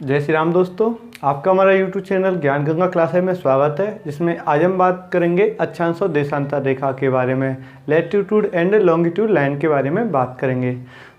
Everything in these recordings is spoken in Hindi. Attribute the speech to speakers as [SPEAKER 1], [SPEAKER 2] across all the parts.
[SPEAKER 1] जय श्री राम दोस्तों, आपका हमारा YouTube चैनल ज्ञान गंगा क्लासेस में स्वागत है, जिसमें आज हम बात करेंगे अक्षांश और देशांतर रेखा के बारे में, लैटिट्यूड एंड लॉन्गिट्यूड लाइन के बारे में बात करेंगे।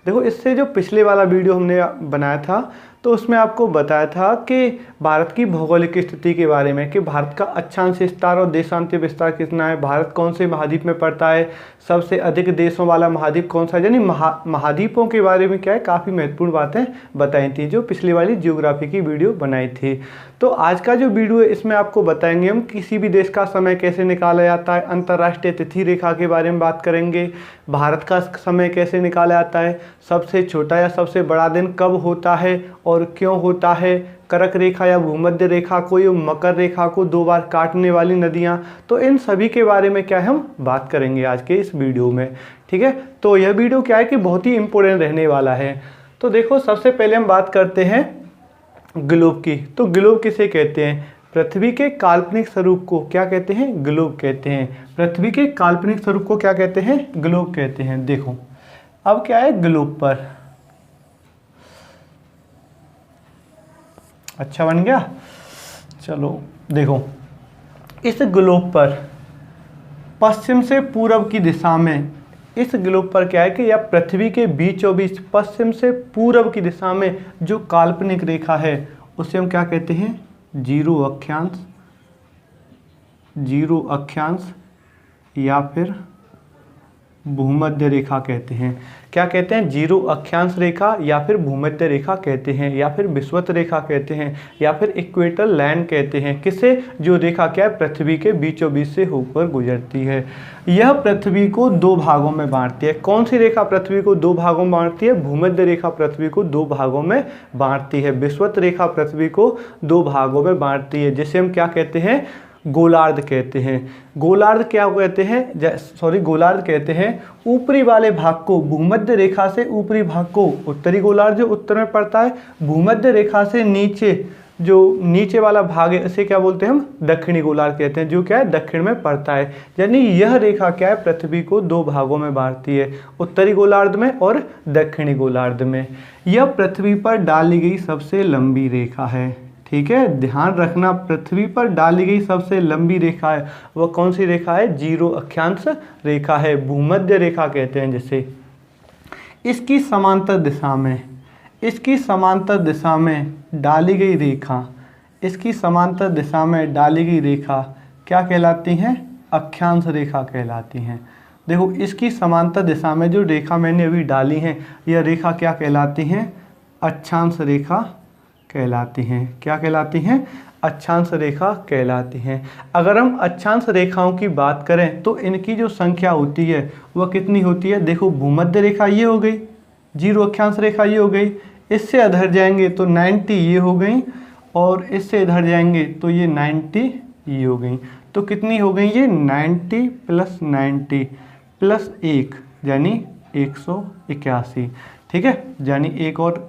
[SPEAKER 1] देखो, इससे जो पिछले वाला वीडियो हमने बनाया था तो उसमें आपको बताया था कि भारत की भौगोलिक स्थिति के बारे में, कि भारत का अक्षांश विस्तार और देशांतर विस्तार कितना है, भारत कौन से महाद्वीप में पड़ता है, सबसे अधिक देशों वाला महाद्वीप कौन सा है, यानी महाद्वीपों के बारे में क्या है काफ़ी महत्वपूर्ण बातें बताई थी जो पिछली वाली जियोग्राफी की वीडियो बनाई थी। तो आज का जो वीडियो है इसमें आपको बताएंगे हम किसी भी देश का समय कैसे निकाला जाता है, अंतर्राष्ट्रीय तिथि रेखा के बारे में बात करेंगे, भारत का समय कैसे निकाला जाता है, सबसे छोटा या सबसे बड़ा दिन कब होता है और क्यों होता है, कर्क रेखा या भूमध्य रेखा को या मकर रेखा को 2 बार काटने वाली नदियां, तो इन सभी के बारे में क्या है हम बात करेंगे आज के इस वीडियो में। ठीक है, तो यह वीडियो क्या है कि बहुत ही इंपॉर्टेंट रहने वाला है। तो देखो, सबसे पहले हम बात करते हैं ग्लोब की। तो ग्लोब किसे कहते हैं? पृथ्वी के काल्पनिक स्वरूप को क्या कहते हैं? ग्लोब कहते हैं। पृथ्वी के काल्पनिक स्वरूप को क्या कहते हैं? ग्लोब कहते हैं। देखो, अब क्या है ग्लोब पर, अच्छा बन गया। चलो देखो, इस ग्लोब पर पश्चिम से पूर्व की दिशा में, इस ग्लोब पर क्या है कि या पृथ्वी के बीचों बीच पश्चिम से पूर्व की दिशा में जो काल्पनिक रेखा है उसे हम क्या कहते हैं? जीरो अक्षांश, जीरो अक्षांश या फिर भूमध्य रेखा कहते हैं। क्या कहते हैं? जीरो अक्षांश रेखा या फिर भूमध्य रेखा कहते हैं, या फिर विषुवत रेखा कहते हैं, या फिर इक्वेटर लाइन कहते हैं। किसे? जो रेखा क्या है पृथ्वी के बीचों बीच से होकर गुजरती है। यह पृथ्वी को 2 भागों में बांटती है। कौन सी रेखा पृथ्वी को 2 भागों में बांटती है? भूमध्य रेखा पृथ्वी को 2 भागों में बांटती है। विषुवत रेखा पृथ्वी को 2 भागों में बांटती है, जिसे हम क्या कहते हैं? गोलार्ध कहते हैं। गोलार्ध क्या कहते हैं? गोलार्ध कहते हैं ऊपरी वाले भाग को, भूमध्य रेखा से ऊपरी भाग को उत्तरी गोलार्ध जो उत्तर में पड़ता है, भूमध्य रेखा से नीचे जो नीचे वाला भाग है इसे क्या बोलते हैं हम? दक्षिणी गोलार्ध कहते हैं, जो क्या है दक्षिण में पड़ता है। यानी यह रेखा क्या है पृथ्वी को 2 भागों में बांटती है, उत्तरी गोलार्ध में और दक्षिणी गोलार्ध में। यह पृथ्वी पर डाली गई सबसे लंबी रेखा है। ठीक है, ध्यान रखना, पृथ्वी पर डाली गई सबसे लंबी रेखा है वह कौन सी रेखा है? जीरो अक्षांश रेखा है, भूमध्य रेखा कहते हैं जिसे। इसकी समांतर दिशा में, इसकी समांतर दिशा में डाली गई रेखा, इसकी समांतर दिशा में डाली गई रेखा क्या कहलाती हैं? अक्षांश रेखा कहलाती हैं। देखो, इसकी समांतर दिशा में जो रेखा मैंने अभी डाली है यह रेखा क्या कहलाती हैं? अक्षांश रेखा कहलाती हैं। क्या कहलाती हैं? अक्षांश रेखा कहलाती हैं। अगर हम अक्षांश रेखाओं की बात करें तो इनकी जो संख्या होती है वह कितनी होती है? देखो, भूमध्य रेखा ये हो गई, जीरो अक्षांश रेखा ये हो गई, इससे इधर जाएंगे तो 90 ये हो गई, और इससे इधर जाएंगे तो ये 90 ये हो गई। तो कितनी हो गई ये? 90 + 90 + 1 यानी 181। ठीक है, यानी एक और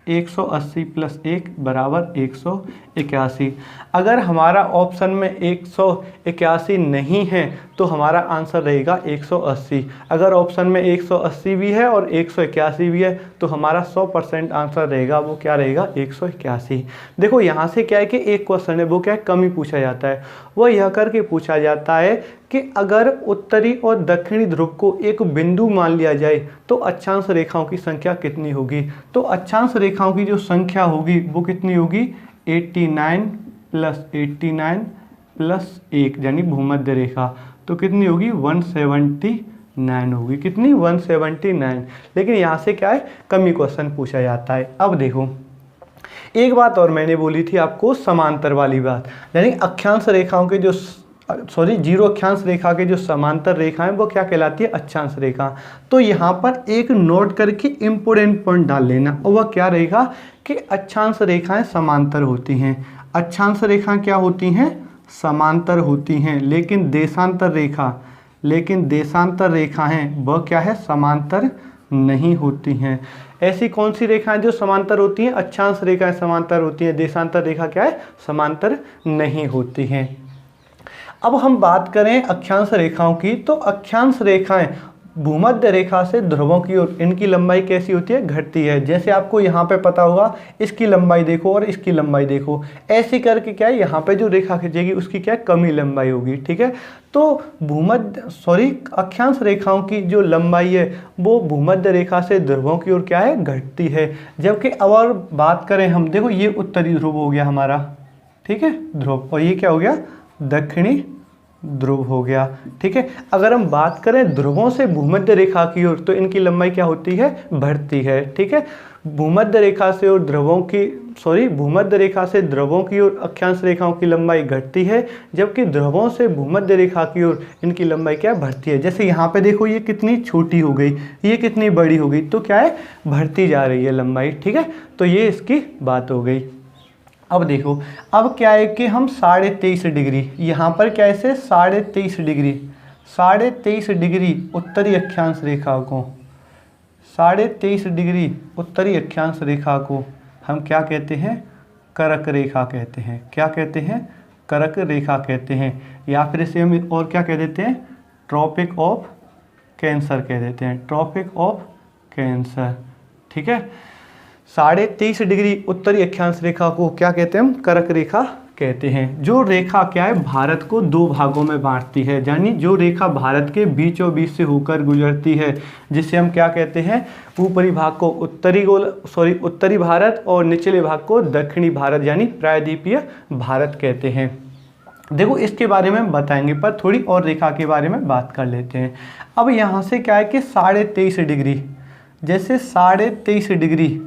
[SPEAKER 1] 180 + 1 = 181। अगर हमारा ऑप्शन में 181 नहीं है तो हमारा आंसर रहेगा 180। अगर ऑप्शन में 180 भी है और 181 भी है तो हमारा 100% आंसर रहेगा, वो क्या रहेगा? 181। देखो, यहाँ से क्या है कि एक क्वेश्चन है वो क्या है कम ही पूछा जाता है। वो यह करके पूछा जाता है कि अगर उत्तरी और दक्षिणी ध्रुव को एक बिंदु मान लिया जाए तो अक्षांश रेखाओं की संख्या कितनी होगी? तो अक्षांश रेखाओं की जो संख्या होगी वो कितनी होगी? 89 + 89 + 1 यानी भूमध्य रेखा, तो कितनी होगी? 179 होगी। कितनी? 179। लेकिन यहाँ से क्या है कम ही क्वेश्चन पूछा जाता है। अब देखो, एक बात और मैंने बोली थी आपको, समांतर वाली बात, यानी अक्षांश रेखाओं के जो जीरो अक्षांश रेखा के जो समांतर रेखा है वो क्या कहलाती है? अक्षांश रेखा। तो यहाँ पर एक नोट करके इंपोर्टेंट पॉइंट डाल लेना, और वह क्या रहेगा कि अक्षांश रेखाएं समांतर होती हैं। अक्षांश रेखाएं क्या होती हैं? समांतर होती हैं। लेकिन देशांतर रेखाएं वह क्या है? समांतर नहीं होती हैं। ऐसी कौन सी रेखाएं जो समांतर होती हैं? अक्षांश रेखाएं समांतर होती हैं, देशांतर रेखा क्या है? समांतर नहीं होती हैं। अब हम बात करें अक्षांश रेखाओं की, तो अक्षांश रेखाएं भूमध्य रेखा से ध्रुवों की ओर इनकी लंबाई कैसी होती है, घटती है। जैसे आपको यहाँ पे पता होगा, इसकी लंबाई देखो और इसकी लंबाई देखो, ऐसी करके क्या है यहाँ पे जो रेखा खींचेगी उसकी क्या कम ही लंबाई होगी, ठीक है। तो अक्षांश रेखाओं की जो लंबाई है वो भूमध्य रेखा से ध्रुवों की ओर क्या है, घटती है। जबकि अब और बात करें हम, देखो ये उत्तरी ध्रुव हो गया हमारा, ठीक है, ध्रुव, और ये क्या हो गया, दक्षिणी ध्रुव हो गया, ठीक है। अगर हम बात करें ध्रुवों से भूमध्य रेखा की ओर तो इनकी लंबाई क्या होती है, बढ़ती है, ठीक है। भूमध्य रेखा से और भूमध्य रेखा से ध्रुवों की ओर अक्षांश रेखाओं की लंबाई घटती है, जबकि ध्रुवों से भूमध्य रेखा की ओर इनकी लंबाई क्या बढ़ती है। जैसे यहाँ पे देखो ये कितनी छोटी हो गई, ये कितनी बड़ी हो गई, तो क्या है, बढ़ती जा रही है लंबाई, ठीक है। तो ये इसकी बात हो गई। अब देखो, अब क्या है कि हम 23.5 डिग्री, यहाँ पर क्या है, 23.5 डिग्री उत्तरी अक्षांश रेखा को, 23.5 डिग्री उत्तरी अक्षांश रेखा को हम क्या कहते हैं, कर्क रेखा कहते हैं। क्या कहते हैं, कर्क रेखा कहते हैं, या फिर इसे हम और क्या कह देते हैं, ट्रॉपिक ऑफ कैंसर कह देते हैं, ट्रॉपिक ऑफ कैंसर, ठीक है। 23.5 डिग्री उत्तरी अक्षांश रेखा को क्या कहते हैं हम, कर्क रेखा कहते हैं। जो रेखा क्या है, भारत को दो भागों में बांटती है, यानी जो रेखा भारत के बीचों बीच से होकर गुजरती है, जिसे हम क्या कहते हैं, ऊपरी भाग को उत्तरी भारत और निचले भाग को दक्षिणी भारत यानी प्रायद्वीपीय भारत कहते हैं। देखो इसके बारे में बताएंगे, पर थोड़ी और रेखा के बारे में बात कर लेते हैं। अब यहाँ से क्या है कि 23.5 डिग्री, जैसे 23.5 डिग्री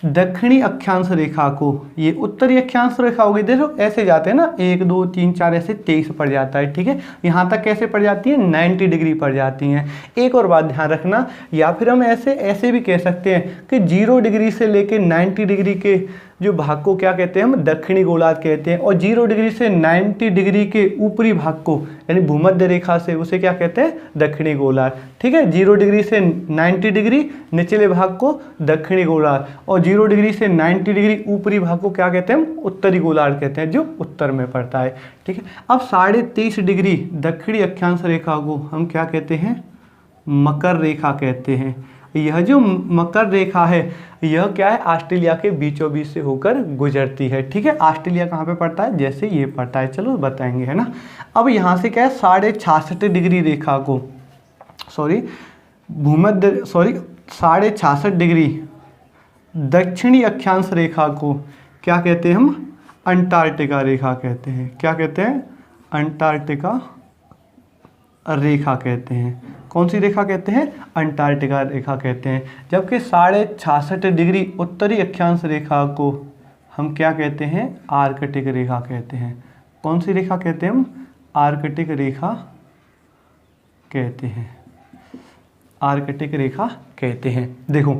[SPEAKER 1] दक्षिणी अक्षांश रेखा को, ये उत्तरी अक्षांश रेखा होगी, देखो ऐसे जाते हैं ना, 1 2 3 4 ऐसे 23 पड़ जाता है, ठीक है। यहाँ तक कैसे पड़ जाती है, 90 डिग्री पड़ जाती हैं। एक और बात ध्यान रखना, या फिर हम ऐसे भी कह सकते हैं कि 0 डिग्री से लेके 90 डिग्री के जो भाग को क्या कहते हैं हम, दक्षिणी गोलार्ध कहते हैं, और 0 डिग्री से 90 डिग्री के ऊपरी भाग को यानी भूमध्य रेखा से, उसे क्या कहते हैं, दक्षिणी गोलार्ध, ठीक है। 0 डिग्री से 90 डिग्री निचले भाग को दक्षिणी गोलार्ध, और 0 डिग्री से 90 डिग्री ऊपरी भाग को क्या कहते हैं हम, उत्तरी गोलार्ध कहते हैं, जो उत्तर में पड़ता है, ठीक है। अब 23.5 डिग्री दक्षिणी अक्षांश रेखा को हम क्या कहते हैं, मकर रेखा कहते हैं। यह जो मकर रेखा है, यह क्या है, ऑस्ट्रेलिया के बीचों बीच से होकर गुजरती है, ठीक है। ऑस्ट्रेलिया कहाँ पे पड़ता है, जैसे ये पड़ता है, चलो बताएंगे, है ना। अब यहाँ से क्या है, 66.5 डिग्री रेखा को, 66.5 डिग्री दक्षिणी अक्षांश रेखा को क्या कहते हैं हम, अंटार्कटिका रेखा कहते हैं। क्या कहते हैं, अंटार्कटिका रेखा कहते हैं। कौन सी रेखा कहते हैं, अंटार्कटिका रेखा कहते हैं। जबकि 66.5 डिग्री उत्तरी अक्षांश रेखा को हम क्या कहते हैं, आर्कटिक रेखा कहते हैं। कौन सी रेखा कहते हैं हम, आर्कटिक रेखा कहते हैं, आर्कटिक रेखा कहते हैं। देखो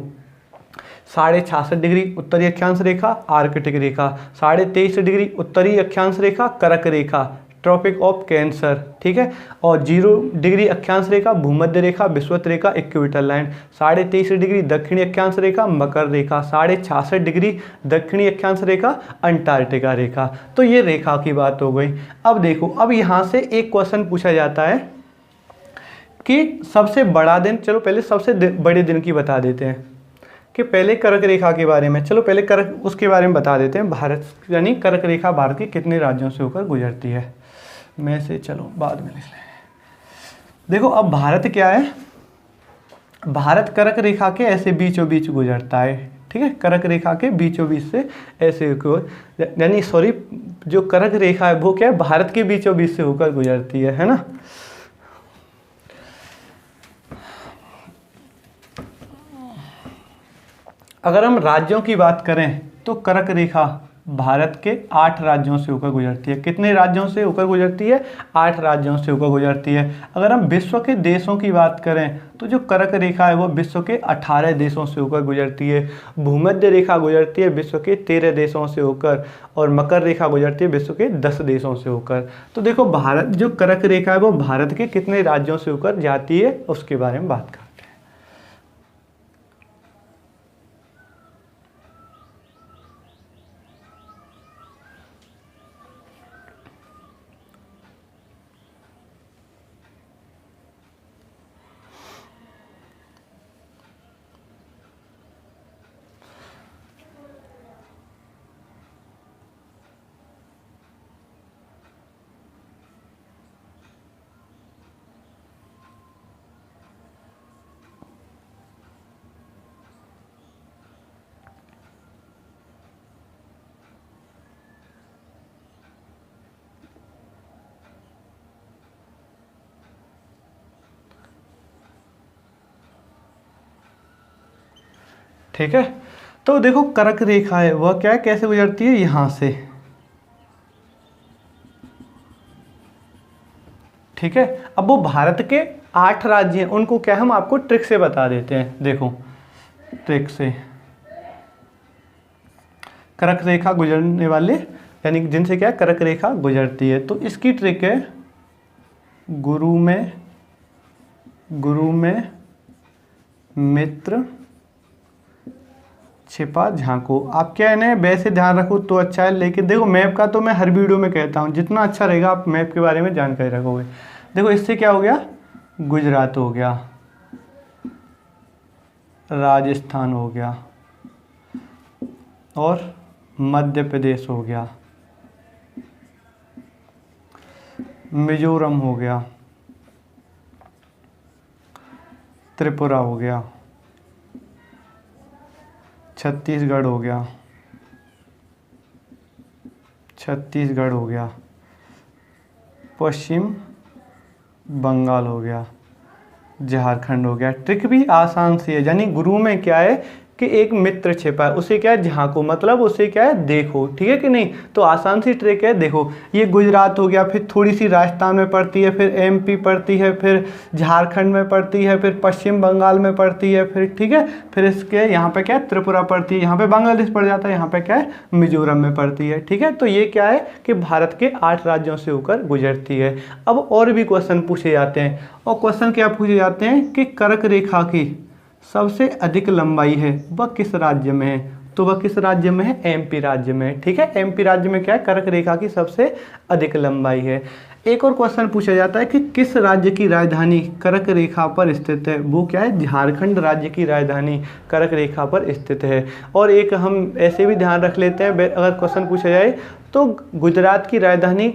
[SPEAKER 1] 66.5 डिग्री उत्तरी अक्षांश रेखा आर्कटिक रेखा, 23.5 डिग्री उत्तरी अक्षांश रेखा कर्क रेखा, ट्रॉपिक ऑफ कैंसर, ठीक है। और 0 डिग्री अक्षांश रेखा भूमध्य रेखा, विषुवत रेखा, इक्वेटर लाइन। 23.5 डिग्री दक्षिणी अक्षांश रेखा मकर रेखा, 66.5 डिग्री दक्षिणी अक्षांश रेखा अंटार्कटिका रेखा। तो ये रेखा की बात हो गई। अब देखो, अब यहाँ से एक क्वेश्चन पूछा जाता है कि सबसे बड़ा दिन, चलो पहले सबसे बड़े दिन की बता देते हैं कि पहले कर्क रेखा के बारे में, चलो पहले कर्क उसके बारे में बता देते हैं। भारत यानी कर्क रेखा भारत के कितने राज्यों से होकर गुजरती है, में से चलो बाद में लिख लें। देखो अब भारत क्या है, भारत कर्क रेखा के ऐसे बीचों बीच गुजरता है, ठीक है। कर्क रेखा के बीचों बीच से ऐसे यानी जो कर्क रेखा है वो क्या है, भारत के बीचों बीच से होकर गुजरती है ना। अगर हम राज्यों की बात करें तो कर्क रेखा भारत के 8 राज्यों से होकर गुजरती है। कितने राज्यों से होकर गुजरती है, 8 राज्यों से होकर गुजरती है। अगर हम विश्व के देशों की बात करें तो जो कर्क रेखा है वो विश्व के 18 देशों से होकर गुजरती है। भूमध्य रेखा गुजरती है विश्व के 13 देशों से होकर, और मकर रेखा गुजरती है विश्व के 10 देशों से होकर। तो देखो भारत जो कर्क रेखा है वो भारत के कितने राज्यों से होकर जाती है उसके बारे में बात करते हैं। ठीक है। तो देखो कर्क रेखा है वह क्या है, कैसे गुजरती है, यहाँ से, ठीक है। अब वो भारत के 8 राज्य हैं, उनको क्या हम आपको ट्रिक से बता देते हैं। देखो ट्रिक से, कर्क रेखा गुजरने वाले यानी जिनसे क्या कर्क रेखा गुजरती है, तो इसकी ट्रिक है गुरु में मित्र छिपा झांको। आप क्या है ना वैसे ध्यान रखो तो अच्छा है, लेकिन देखो मैप का तो मैं हर वीडियो में कहता हूँ, जितना अच्छा रहेगा आप मैप के बारे में जानकारी रखोगे। देखो इससे क्या हो गया, गुजरात हो गया, राजस्थान हो गया और मध्य प्रदेश हो गया, मिजोरम हो गया, त्रिपुरा हो गया, छत्तीसगढ़ हो गया, पश्चिम बंगाल हो गया, झारखंड हो गया। ट्रिक भी आसान सी है, यानी गुरु में क्या है कि एक मित्र छिपा है, उसे क्या है झांको, मतलब उसे क्या है देखो, ठीक है कि नहीं। तो आसान सी ट्रिक है। देखो ये गुजरात हो गया, फिर थोड़ी सी राजस्थान में पड़ती है, फिर एमपी पड़ती है, फिर झारखंड में पड़ती है, फिर पश्चिम बंगाल में पड़ती है, फिर ठीक है, फिर इसके यहाँ पे क्या है त्रिपुरा पड़ती है, यहाँ पे बांग्लादेश पड़ जाता है, यहाँ पे क्या है मिजोरम में पड़ती है, ठीक है। तो ये क्या है कि भारत के 8 राज्यों से होकर गुजरती है। अब और भी क्वेश्चन पूछे जाते हैं, और क्वेश्चन क्या पूछे जाते हैं कि कर्क रेखा की सबसे अधिक लंबाई है वह किस राज्य में है, तो वह किस राज्य में है, एमपी राज्य में है, ठीक है। एमपी राज्य में क्या है कर्क रेखा की सबसे अधिक लंबाई है। एक और क्वेश्चन पूछा जाता है कि किस राज्य की राजधानी कर्क रेखा पर स्थित है, वो क्या है, झारखंड राज्य की राजधानी कर्क रेखा पर स्थित है। और एक हम ऐसे भी ध्यान रख लेते हैं, अगर क्वेश्चन पूछा जाए तो गुजरात की राजधानी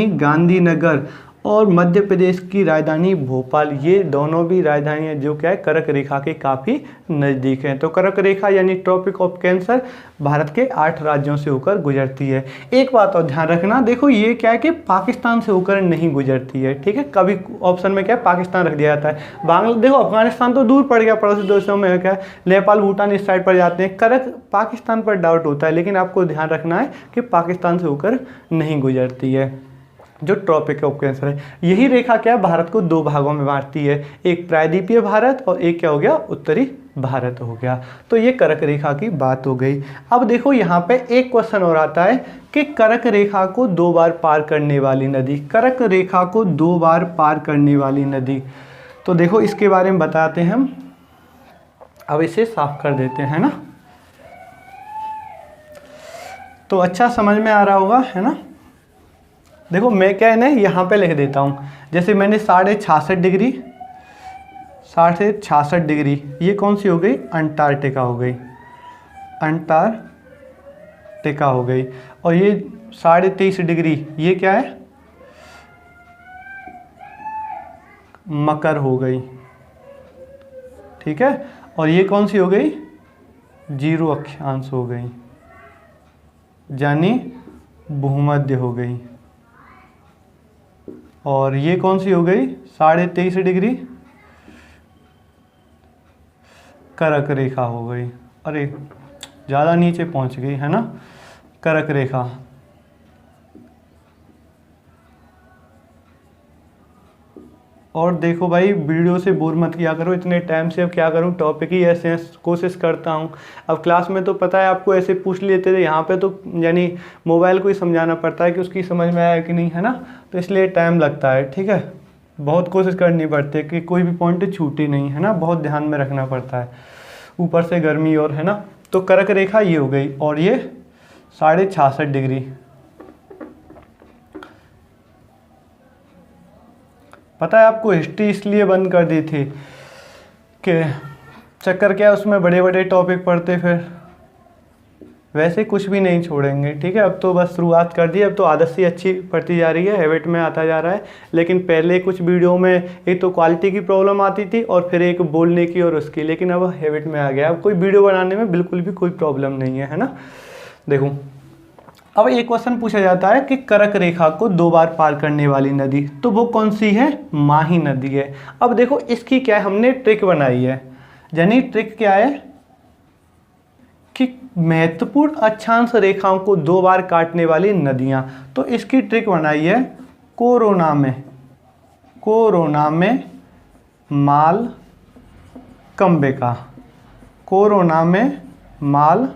[SPEAKER 1] गांधीनगर और मध्य प्रदेश की राजधानी भोपाल, ये दोनों भी राजधानियाँ जो क्या है कर्क रेखा के काफ़ी नज़दीक हैं। तो कर्क रेखा यानी ट्रॉपिक ऑफ कैंसर भारत के 8 राज्यों से होकर गुजरती है। एक बात और ध्यान रखना, देखो ये क्या है कि पाकिस्तान से होकर नहीं गुजरती है, ठीक है। कभी ऑप्शन में क्या है पाकिस्तान रख दिया जाता है, बांग्लादेश, देखो अफगानिस्तान तो दूर पड़ गया, पड़ोसी देशों में क्या है नेपाल भूटान इस साइड पर जाते हैं, कर्क पाकिस्तान पर डाउट होता है, लेकिन आपको ध्यान रखना है कि पाकिस्तान से होकर नहीं गुजरती है जो ट्रॉपिक ऑफ कैंसर है। यही रेखा क्या है भारत को 2 भागों में बांटती है, एक प्रायद्वीपीय भारत और एक क्या हो गया उत्तरी भारत हो गया। तो ये कर्क रेखा की बात हो गई। अब देखो यहाँ पे एक क्वेश्चन और आता है कि कर्क रेखा को 2 बार पार करने वाली नदी, कर्क रेखा को 2 बार पार करने वाली नदी, तो देखो इसके बारे में बताते हैं हम। अब इसे साफ कर देते हैं ना, तो अच्छा समझ में आ रहा होगा, है ना। देखो मैं क्या है ना यहाँ पे लिख देता हूँ, जैसे मैंने 66.5 डिग्री, 66 डिग्री, ये कौन सी हो गई, अंटार्कटिका हो गई, अंटार्कटिका हो गई। और ये 23.5 डिग्री, ये क्या है, मकर हो गई, ठीक है। और ये कौन सी हो गई, 0 अक्षांश हो गई, यानी भूमध्य हो गई। और ये कौन सी हो गई, 23.5 डिग्री, कर्क रेखा हो गई। अरे ज़्यादा नीचे पहुंच गई है ना कर्क रेखा। और देखो भाई वीडियो से बोर मत किया करो इतने टाइम से, अब क्या करूं टॉपिक ही ऐसे कोशिश करता हूं। अब क्लास में तो पता है आपको ऐसे पूछ लेते थे, यहाँ पे तो यानी मोबाइल को ही समझाना पड़ता है कि उसकी समझ में आया कि नहीं, है ना। तो इसलिए टाइम लगता है, ठीक है, बहुत कोशिश करनी पड़ती है कि कोई भी पॉइंट छूटे नहीं, है ना, बहुत ध्यान में रखना पड़ता है, ऊपर से गर्मी और, है ना। तो कर्क रेखा ये हो गई और ये 66.5 डिग्री। पता है आपको हिस्ट्री इसलिए बंद कर दी थी कि चक्कर क्या है उसमें बड़े बड़े टॉपिक पढ़ते, फिर वैसे कुछ भी नहीं छोड़ेंगे, ठीक है। अब तो बस शुरुआत कर दी, अब तो आदत सी अच्छी पड़ती जा रही है, हैबिट में आता जा रहा है। लेकिन पहले कुछ वीडियो में एक तो क्वालिटी की प्रॉब्लम आती थी और फिर एक बोलने की और उसकी, लेकिन अब हैबिट में आ गया, अब कोई वीडियो बनाने में बिल्कुल भी कोई प्रॉब्लम नहीं है ना। देखो अब एक क्वेश्चन पूछा जाता है कि कर्क रेखा को 2 बार पार करने वाली नदी, तो वो कौन सी है, माही नदी है। अब देखो इसकी क्या है, हमने ट्रिक बनाई है, यानी ट्रिक क्या है कि महत्वपूर्ण अक्षांश रेखाओं को 2 बार काटने वाली नदियां। तो इसकी ट्रिक बनाई है कोरोना में माल कम बेका, कोरोना में माल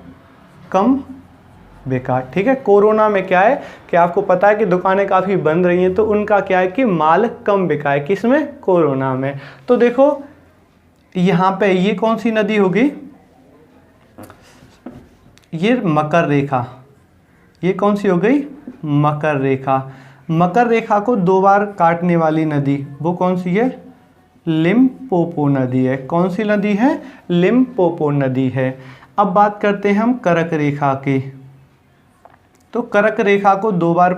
[SPEAKER 1] कम बेकार। ठीक है, कोरोना में क्या है कि आपको पता है कि दुकानें काफ़ी बंद रही हैं, तो उनका क्या है कि माल कम बिका है। किसमें? कोरोना में। तो देखो यहाँ पे ये कौन सी नदी होगी? ये मकर रेखा। ये कौन सी हो गई? मकर रेखा। मकर रेखा को 2 बार काटने वाली नदी वो कौन सी है? लिम्पोपो नदी है। कौन सी नदी है? लिम्पोपो नदी है। अब बात करते हैं हम कर्क रेखा की। तो कर्क रेखा को 2 बार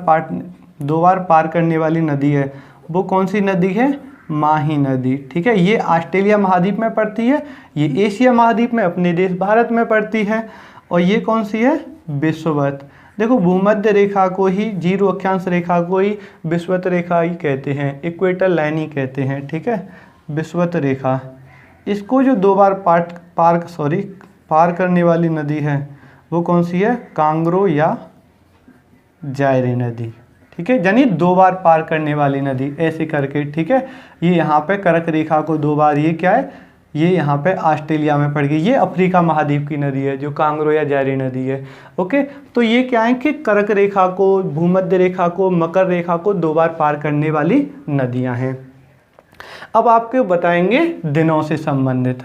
[SPEAKER 1] पार करने वाली नदी है वो कौन सी नदी है? माही नदी। ठीक है, ये ऑस्ट्रेलिया महाद्वीप में पड़ती है, ये एशिया महाद्वीप में अपने देश भारत में पड़ती है। और ये कौन सी है? विषुवत। देखो भूमध्य रेखा को ही, जीरो अक्षांश रेखा को ही विषुवत रेखा ही कहते हैं, इक्वेटर लाइन ही कहते हैं। ठीक है, विषुवत रेखा। इसको जो 2 बार पार करने वाली नदी है वो कौन सी है? कांगरो या जायरे नदी। ठीक है, यानी 2 बार पार करने वाली नदी ऐसे करके। ठीक है, ये यहाँ पे कर्क रेखा को 2 बार, ये क्या है? ये यहाँ पे ऑस्ट्रेलिया में पड़ गई। ये अफ्रीका महाद्वीप की नदी है जो कांगरो या जायरे नदी है। ओके, तो ये क्या है कि कर्क रेखा को, भूमध्य रेखा को, मकर रेखा को 2 बार पार करने वाली नदियाँ हैं। अब आपको बताएंगे दिनों से संबंधित।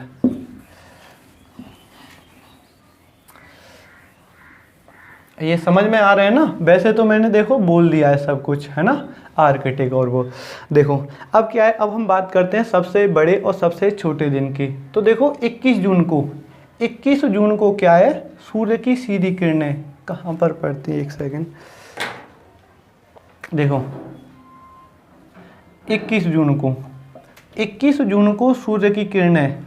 [SPEAKER 1] ये समझ में आ रहे हैं ना? वैसे तो मैंने देखो बोल दिया है सब कुछ, है ना, आर्किटेक्ट और वो। देखो अब क्या है, अब हम बात करते हैं सबसे बड़े और सबसे छोटे दिन की। तो देखो 21 जून को क्या है? सूर्य की सीधी किरणें कहाँ पर पड़ती है? एक सेकेंड, देखो 21 जून को सूर्य की किरणें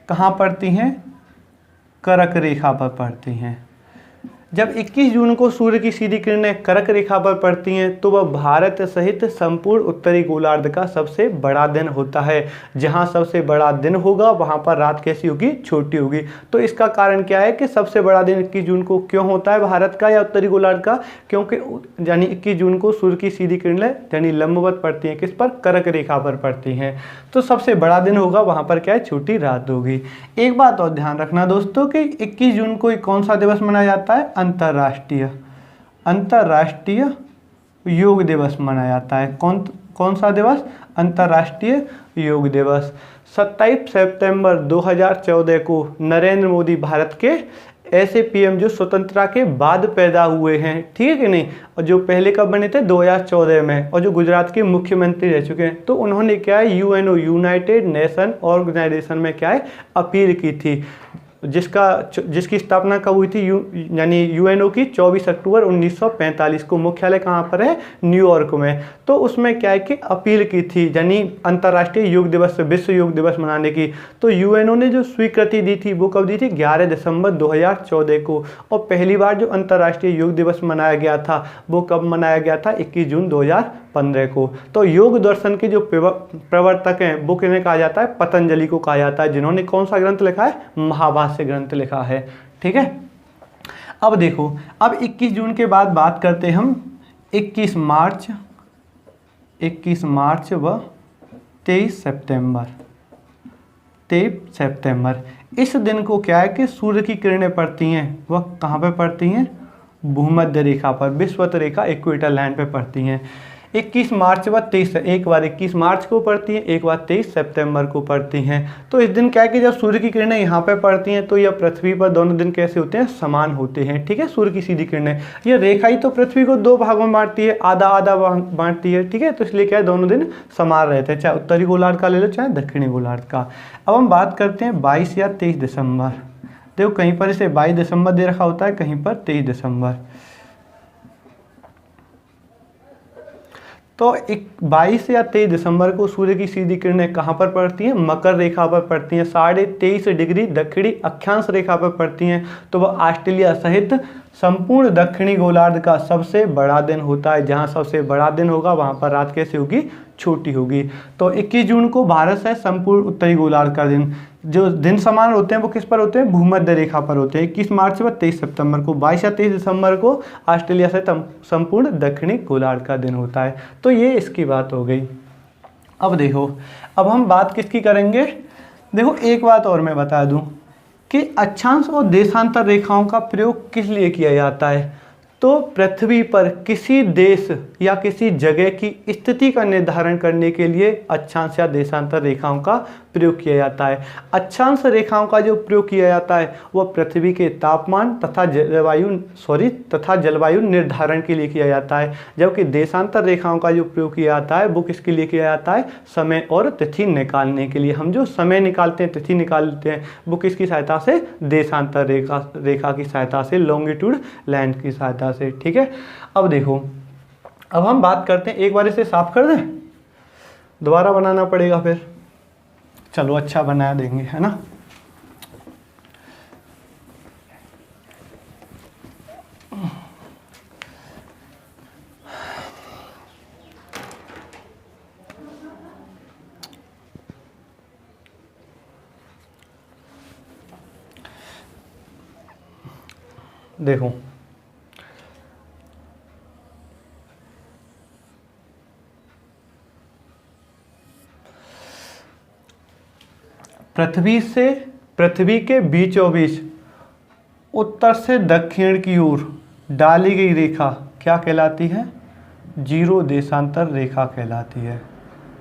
[SPEAKER 1] कहाँ पड़ती हैं? कर्क रेखा पर पड़ती हैं। जब 21 जून को सूर्य की सीधी किरणें कर्क रेखा पर पड़ती हैं तो वह भारत सहित संपूर्ण उत्तरी गोलार्ध का सबसे बड़ा दिन होता है। जहां सबसे बड़ा दिन होगा वहां पर रात कैसी होगी? छोटी होगी। तो इसका कारण क्या है कि सबसे बड़ा दिन 21 जून को क्यों होता है भारत का या उत्तरी गोलार्ध का? क्योंकि यानी 21 जून को सूर्य की सीधी किरणें यानी लंबवत पड़ती हैं। किस पर? कर्क रेखा पर पड़ती हैं। तो सबसे बड़ा दिन होगा, वहां पर क्या है? छोटी रात होगी। एक बात और ध्यान रखना दोस्तों कि 21 जून को कौन सा दिवस मनाया जाता है? अंतर्राष्ट्रीय योग दिवस मनाया जाता है। कौन सा दिवस? अंतर्राष्ट्रीय योग दिवस। 27 सितंबर 2014 को नरेंद्र मोदी भारत के ऐसे पीएम जो स्वतंत्रता के बाद पैदा हुए हैं। ठीक है कि नहीं? और जो पहले कब बने थे? 2014 में, और जो गुजरात के मुख्यमंत्री रह चुके हैं। तो उन्होंने क्या है? यूएनओ, यूनाइटेड नेशन ऑर्गेनाइजेशन में क्या है? अपील की थी, जिसकी स्थापना कब हुई थी? यानी यूएनओ की 24 अक्टूबर 1945 को। मुख्यालय कहाँ पर है? न्यूयॉर्क में। तो उसमें क्या है कि अपील की थी, यानी अंतर्राष्ट्रीय योग दिवस, विश्व योग दिवस मनाने की। तो यूएनओ ने जो स्वीकृति दी थी वो कब दी थी? 11 दिसंबर 2014 को। और पहली बार जो अंतर्राष्ट्रीय योग दिवस मनाया गया था वो कब मनाया गया था? 21 जून 2015 को। तो योग दर्शन के जो प्रवर्तक हैं वो किन्हें कहा जाता है? पतंजलि को कहा जाता है, जिन्होंने कौन सा ग्रंथ लिखा है? महाभाष्य ग्रंथ लिखा है। ठीक है, अब देखो, अब 21 जून के बाद बात करते हैं हम 21 मार्च व 23 सितंबर। इस दिन को क्या है कि सूर्य की किरणें पड़ती हैं, वह कहाँ पे पड़ती हैं? भूमध्य रेखा पर, विषुवत रेखा, इक्वेटर लाइन पे पड़ती हैं। 21 मार्च व 23, एक बार 21 मार्च को पड़ती हैं, एक बार 23 सितंबर को पड़ती हैं। तो इस दिन क्या है कि जब सूर्य की किरणें यहाँ पे पड़ती हैं तो यह पृथ्वी पर दोनों दिन कैसे होते हैं? समान होते हैं। ठीक है, सूर्य की सीधी किरणें, यह रेखा ही तो पृथ्वी को 2 भागों में बांटती है, आधा आधा बांटती है। ठीक है, तो इसलिए क्या है? दोनों दिन समान रहते हैं, चाहे उत्तरी गोलार्ध का ले लो चाहे दक्षिणी गोलार्ध का। अब हम बात करते हैं 22 या 23 दिसंबर। देखो कहीं पर इसे 22 दिसंबर दे रखा होता है, कहीं पर 23 दिसंबर। तो 22 या 23 दिसंबर को सूर्य की सीधी किरणें कहाँ पर पड़ती हैं? मकर रेखा पर पड़ती हैं, 23.5 डिग्री दक्षिणी अक्षांश रेखा पर पड़ती हैं। तो वह ऑस्ट्रेलिया सहित संपूर्ण दक्षिणी गोलार्ध का सबसे बड़ा दिन होता है। जहाँ सबसे बड़ा दिन होगा वहाँ पर रात कैसे होगी? छोटी होगी। तो 21 जून को भारत है संपूर्ण उत्तरी गोलार्ध का दिन। जो दिन समान होते हैं वो किस पर होते हैं, भूमध्य रेखा पर होते हैं। 21 मार्च व 23 सितंबर को, 22 या 23 दिसंबर को ऑस्ट्रेलिया से संपूर्ण दक्षिणी गोलार्ध का दिन होता है। तो ये इसकी बात हो गई। अब देखो, अब हम बात किसकी करेंगे। देखो एक बात और मैं बता दूं कि अक्षांश और देशांतर रेखाओं का प्रयोग किस लिए किया जाता है। तो पृथ्वी पर किसी देश या किसी जगह की स्थिति का निर्धारण करने के लिए अक्षांश या देशांतर रेखाओं का प्रयोग किया जाता है। अक्षांश रेखाओं का जो प्रयोग किया जाता है वह पृथ्वी के तापमान तथा जलवायु निर्धारण के लिए किया जाता है, जबकि देशांतर रेखाओं का जो प्रयोग किया जाता है वो किसके लिए किया जाता है, समय और तिथि निकालने के लिए। हम जो समय निकालते हैं, तिथि निकालते हैं, वो किसकी सहायता से, देशांतर रेखा की सहायता से, लॉन्गिट्यूड लाइन की सहायता से। ठीक है, अब देखो, अब हम बात करते हैं, एक बार इसे साफ कर दें, दोबारा बनाना पड़ेगा फिर। चलो अच्छा बना देंगे, है ना। देखो पृथ्वी के बीचों बीच उत्तर से दक्षिण की ओर डाली गई रेखा क्या कहलाती है, जीरो देशांतर रेखा कहलाती है।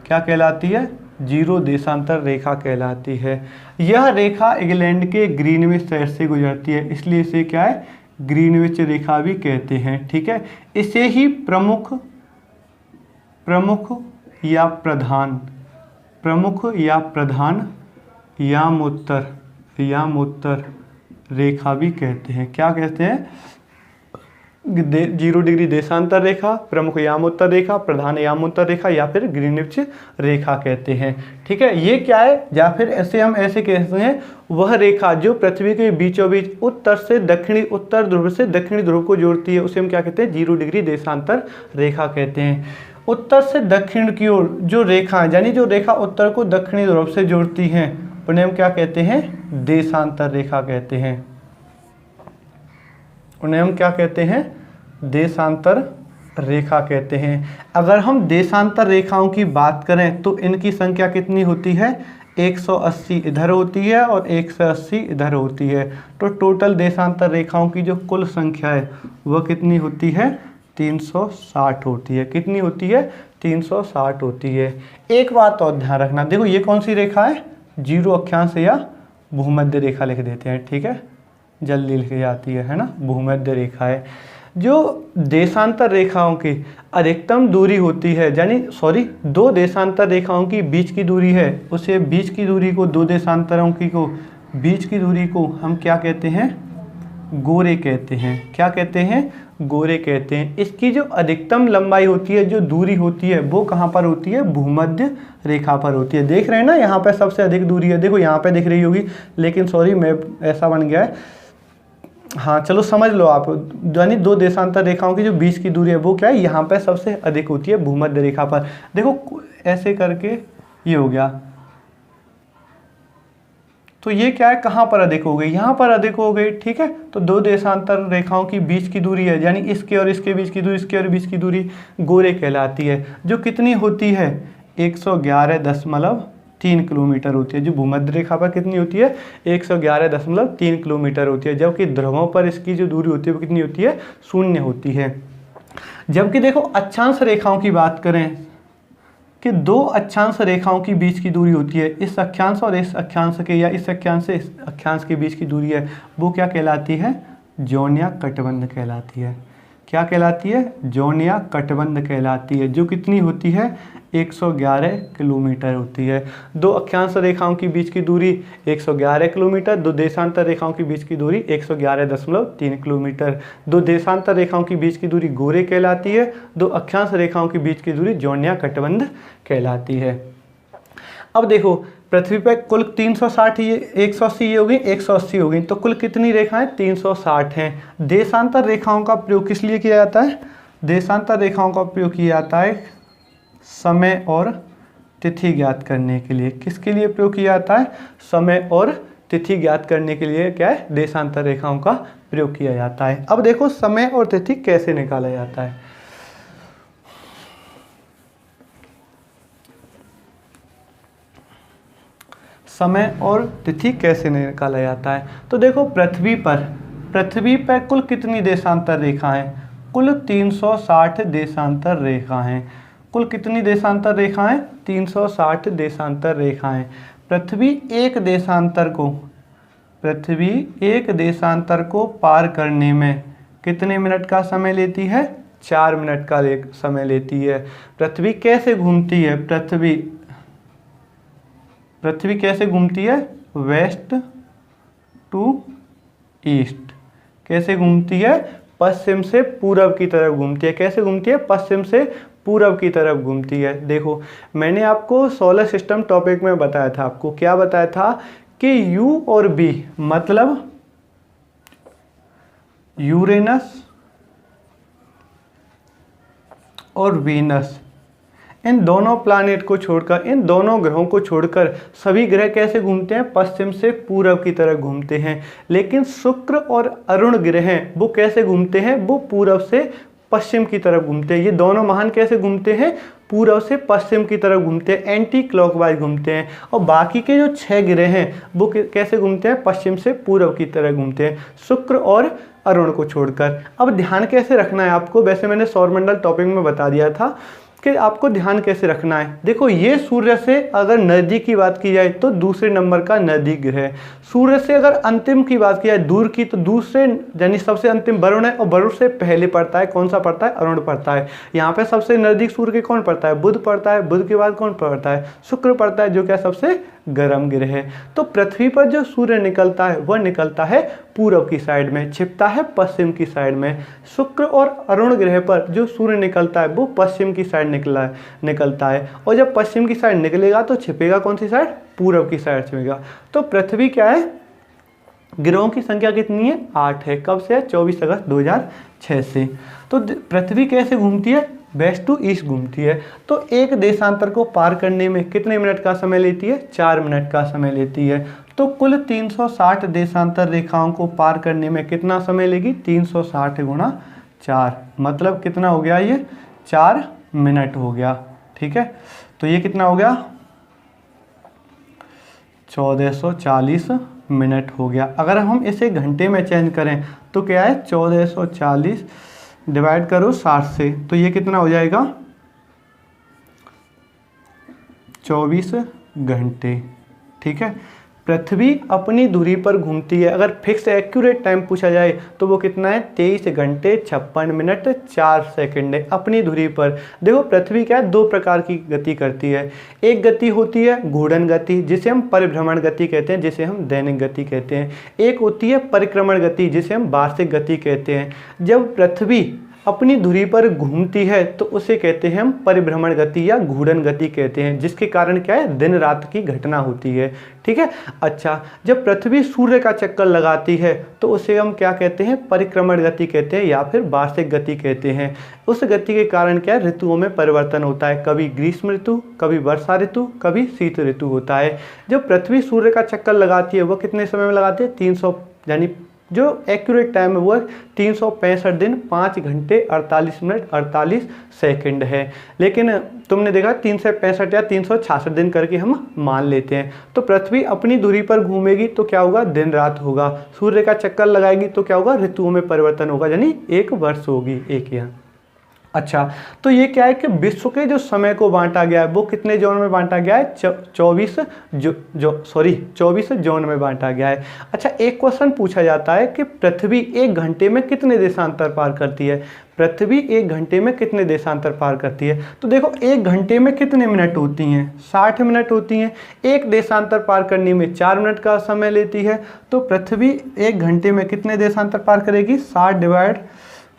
[SPEAKER 1] क्या कहलाती है, जीरो देशांतर रेखा कहलाती है। यह रेखा इंग्लैंड के ग्रीनविच शहर से गुजरती है, इसलिए इसे क्या है, ग्रीनविच रेखा भी कहते हैं। ठीक है, इसे ही प्रमुख या प्रधान यामोत्तर रेखा भी कहते हैं। क्या कहते हैं, 0 डिग्री देशांतर रेखा, प्रमुख यामोत्तर रेखा, प्रधान यामोत्तर रेखा या फिर ग्रीनविच रेखा कहते हैं। ठीक है, ये क्या है, या फिर ऐसे हम ऐसे कहते हैं, वह रेखा जो पृथ्वी के बीचों बीच उत्तर ध्रुव से दक्षिणी ध्रुव को जोड़ती है, उसे हम क्या कहते हैं, 0 डिग्री देशांतर रेखा कहते हैं। उत्तर से दक्षिण की ओर जो रेखा, यानी जो रेखा उत्तर को दक्षिणी ध्रुव से जोड़ती हैं, उन्हें हम क्या कहते हैं, देशांतर रेखा कहते हैं। उन्हें हम क्या कहते हैं, देशांतर रेखा कहते हैं। अगर हम देशांतर रेखाओं की बात करें तो इनकी संख्या कितनी होती है, 180 इधर होती है और 180 इधर होती है। तो टोटल देशांतर रेखाओं की जो कुल संख्या है वह कितनी होती है, 360 होती है। कितनी होती है, 360 होती है। एक बात और ध्यान रखना, देखो ये कौन सी रेखा है, जीरो अक्षांश या भूमध्य रेखा लिख देते हैं। ठीक है, जल्दी लिखी जाती है ना, भूमध्य रेखा है। जो देशांतर रेखाओं की अधिकतम दूरी होती है, यानी दो देशांतर रेखाओं की बीच की दूरी है, उसे बीच की दूरी को, दो देशांतरों की को बीच की दूरी को हम क्या कहते हैं, गोरे कहते हैं। क्या कहते हैं, गोरे कहते हैं। इसकी जो अधिकतम लंबाई होती है, जो दूरी होती है, वो कहाँ पर होती है, भूमध्य रेखा पर होती है। देख रहे हैं ना, यहाँ पे सबसे अधिक दूरी है, देखो यहाँ पे दिख रही होगी, लेकिन मैं ऐसा बन गया है, हाँ चलो समझ लो आप, यानी दो देशांतर रेखाओं की जो बीच की दूरी है वो क्या है, यहाँ पे सबसे अधिक होती है भूमध्य रेखा पर। देखो ऐसे करके ये हो गया, तो ये क्या है, कहाँ पर अधिक हो गई, यहाँ पर अधिक हो गई। ठीक है, तो दो देशांतर रेखाओं की बीच की दूरी है, यानी इसके और इसके बीच की दूरी, इसके और बीच की दूरी गोरे कहलाती है, जो कितनी होती है, 111.3 किलोमीटर होती है। जो भूमध्य रेखा पर कितनी होती है, 111.3 किलोमीटर होती है, जबकि ध्रुवों पर इसकी जो दूरी होती है वो कितनी होती है, 0 होती है। जबकि देखो अक्षांश रेखाओं की बात करें कि दो अक्षांश रेखाओं की बीच की दूरी होती है, इस अक्षांश और इस अक्षांश के, या इस अक्षांश से इस अक्षांश के बीच की दूरी है, वो क्या कहलाती है, जोन या कटबंध कहलाती है। क्या कहलाती है, जोन या कटबंध कहलाती है, जो कितनी होती है, 111 किलोमीटर होती है। दो अक्षांश रेखाओं की बीच की दूरी 111 किलोमीटर, दो देशांतर रेखाओं की बीच की दूरी 111.3 किलोमीटर। दो देशांतर रेखाओं की बीच की दूरी गोरे कहलाती है, दो अक्षांश रेखाओं की बीच की दूरी जोन या कटबंध कहलाती है। अब देखो पृथ्वी पर कुल 360, ये 180 ये हो गई, 180 हो गई, तो कुल कितनी रेखाएं, 360 हैं। देशांतर रेखाओं का प्रयोग किस लिए किया जाता है, देशांतर रेखाओं का प्रयोग किया जाता है समय और तिथि ज्ञात करने के लिए। किसके लिए प्रयोग किया जाता है? समय और तिथि ज्ञात करने के लिए क्या है? देशांतर रेखाओं का प्रयोग किया जाता है। अब देखो समय और तिथि कैसे निकाला जाता है। समय और तिथि कैसे निकाला जाता है? तो देखो पृथ्वी पर कुल कितनी देशांतर रेखा हैं? कुल 360 देशांतर रेखा हैं। कुल कितनी देशांतर रेखा हैं? 360 देशांतर रेखाएं। पृथ्वी एक देशांतर को पार करने में कितने मिनट का समय लेती है? 4 मिनट का समय लेती है। पृथ्वी कैसे घूमती है? पृथ्वी कैसे घूमती है? West to east. कैसे घूमती है? पश्चिम से पूरब की तरफ घूमती है। कैसे घूमती है? पश्चिम से पूरब की तरफ घूमती है। देखो मैंने आपको सोलर सिस्टम टॉपिक में बताया था, आपको क्या बताया था कि यू और बी मतलब यूरेनस और वीनस, इन दोनों प्लैनेट को छोड़कर, इन दोनों ग्रहों को छोड़कर सभी ग्रह कैसे घूमते हैं? पश्चिम से पूरब की तरफ घूमते हैं। लेकिन शुक्र और अरुण ग्रह हैं वो कैसे घूमते हैं? वो पूरब से पश्चिम की तरफ घूमते हैं। ये दोनों महान कैसे घूमते हैं? पूरब से पश्चिम की तरफ घूमते हैं, एंटी क्लॉकवाइज घूमते हैं। और बाकी के जो 6 ग्रह हैं वो कैसे घूमते हैं? पश्चिम से पूरब की तरफ घूमते हैं, शुक्र और अरुण को छोड़कर। अब ध्यान कैसे रखना है आपको? वैसे मैंने सौरमंडल टॉपिक में बता दिया था कि आपको ध्यान कैसे रखना है। देखो ये सूर्य से अगर नज़दीक की बात की जाए तो दूसरे नंबर का नज़दीक ग्रह है। सूर्य से अगर अंतिम की बात की जाए, दूर की, तो दूसरे यानी सबसे अंतिम वरुण है, और वरुण से पहले पड़ता है कौन सा पड़ता है? अरुण पड़ता है। यहाँ पे सबसे नज़दीक सूर्य के कौन पड़ता है? बुध पड़ता है। बुध के बाद कौन पड़ता है? शुक्र पड़ता है, जो क्या सबसे गर्म ग्रह है। तो पृथ्वी पर जो सूर्य निकलता है वह निकलता है पूरब की साइड में, छिपता है पश्चिम की साइड में। शुक्र और अरुण ग्रह पर जो सूर्य निकलता है वो पश्चिम की साइड निकलता है। और जब पश्चिम की साइड निकलेगा तो छिपेगा कौन सी साइड? पूरब की साइड छिपेगा। तो पृथ्वी क्या है? ग्रहों की संख्या कितनी है? 8 है। कब से है? 24 अगस्त 2006 से। तो पृथ्वी कैसे घूमती है? वेस्ट टू ईस्ट घूमती है। तो एक देशांतर को पार करने में कितने मिनट का समय लेती है? 4 मिनट का समय लेती है। तो कुल 360 देशांतर रेखाओं को पार करने में कितना समय लेगी? 360 गुणा 4, मतलब कितना हो गया? ये 4 मिनट हो गया। ठीक है, तो ये कितना हो गया? 1440 मिनट हो गया। अगर हम इसे घंटे में चेंज करें तो क्या है? 1440 डिवाइड करो 60 से, तो ये कितना हो जाएगा? 24 घंटे। ठीक है, पृथ्वी अपनी धुरी पर घूमती है। अगर फिक्स एक्यूरेट टाइम पूछा जाए तो वो कितना है? 23 घंटे 56 मिनट 4 सेकंड है अपनी धुरी पर। देखो पृथ्वी क्या है? 2 प्रकार की गति करती है। एक गति होती है घूर्णन गति, जिसे हम परिभ्रमण गति कहते हैं, जिसे हम दैनिक गति कहते हैं। एक होती है परिक्रमण गति, जिसे हम वार्षिक गति कहते हैं। जब पृथ्वी अपनी धुरी पर घूमती है तो उसे कहते हैं हम परिभ्रमण गति या घूर्णन गति कहते हैं, जिसके कारण क्या है? दिन रात की घटना होती है। ठीक है, अच्छा, जब पृथ्वी सूर्य का चक्कर लगाती है तो उसे हम क्या कहते हैं? परिक्रमण गति कहते हैं या फिर वार्षिक गति कहते हैं। उस गति के कारण क्या है? ऋतुओं में परिवर्तन होता है। कभी ग्रीष्म ऋतु, कभी वर्षा ऋतु, कभी शीत ऋतु होता है। जब पृथ्वी सूर्य का चक्कर लगाती है वो कितने समय में लगाती है? 300, यानी जो एक्यूरेट टाइम है वो 365 दिन 5 घंटे 48 मिनट 48 सेकंड है। लेकिन तुमने देखा 365 या 366 दिन करके हम मान लेते हैं। तो पृथ्वी अपनी धुरी पर घूमेगी तो क्या होगा? दिन रात होगा। सूर्य का चक्कर लगाएगी तो क्या होगा? ऋतुओं में परिवर्तन होगा, यानी एक वर्ष होगी एक यहाँ। अच्छा, तो ये क्या है कि विश्व के जो समय को बांटा गया है वो कितने जोन में बांटा गया है? 24 जोन में बांटा गया है। अच्छा, एक क्वेश्चन पूछा जाता है कि पृथ्वी 1 घंटे में कितने देशांतर पार करती है? पृथ्वी 1 घंटे में कितने देशांतर पार करती है? तो देखो 1 घंटे में कितने मिनट होती हैं? 60 मिनट होती हैं। एक देशांतर पार करने में 4 मिनट का समय लेती है। तो पृथ्वी 1 घंटे में कितने देशांतर पार करेगी? 60 डिवाइड